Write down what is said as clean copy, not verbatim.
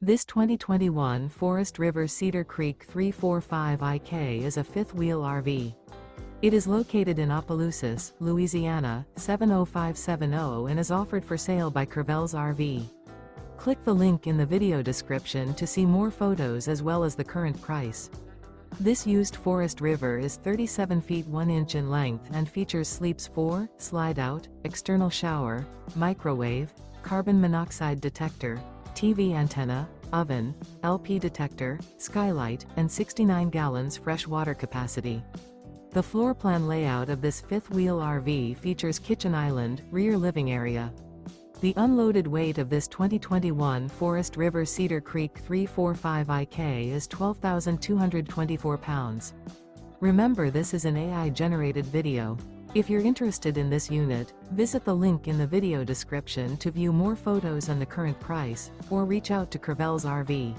This 2021 Forest River Cedar Creek 345 IK is a fifth-wheel RV. It is located in Opelousas, Louisiana, 70570 and is offered for sale by Crevel's RV. Click the link in the video description to see more photos as well as the current price. This used Forest River is 37 feet 1 inch in length and features sleeps 4, slide-out, external shower, microwave, carbon monoxide detector, TV antenna, oven, LP detector, skylight, and 69 gallons fresh water capacity. The floor plan layout of this fifth-wheel RV features kitchen island, rear living area. The unloaded weight of this 2021 Forest River Cedar Creek 345 IK is 12,224 pounds. Remember, this is an AI-generated video. If you're interested in this unit, visit the link in the video description to view more photos and the current price, or reach out to Crevel's RV.